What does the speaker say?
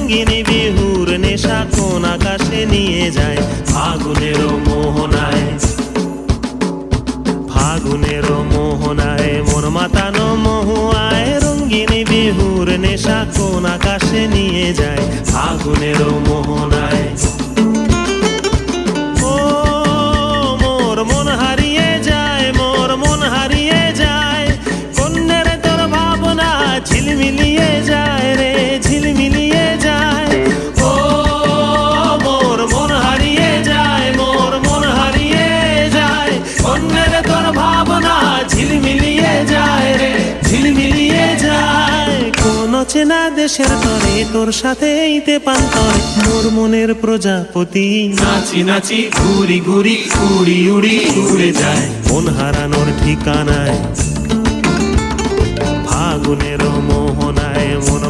রঙ্গিনী বিহুর নেশা কোন আকাশে নিয়ে যায় ফাগুনের মোহনায়। ফাগুনের মোহনায় মন মাতানো মহুয়ায়, রঙ্গিনী বিহুর নেশা কোন আকাশে নিয়ে যায় ফাগুনের মোহনায়। ও মোর মন হারিয়ে যায়, মোর মন হারিয়ে যায়, কন্যের তোর ভাবনা ঝিলমিলিয়ে যায় রে, ঝিলমিলিয়ে যায়। ও মোর মন হারিয়ে যায়, মোর মন হারিয়ে যায়, কন্যের তোর ভাবনা ঝিলমিলিয়ে যায় রে, ঝিলমিলিয়ে যায়। কোন চেনা দেশের তরে তোর সাথে এইতে পান্তরে, মোর মনের প্রজাপতি নাচি নাচি ঘুরি ঘুরি উড়ি উড়ি উড়ে যায় মন হারানোর ঠিকানায়। ফাগুনের মোহনায় মন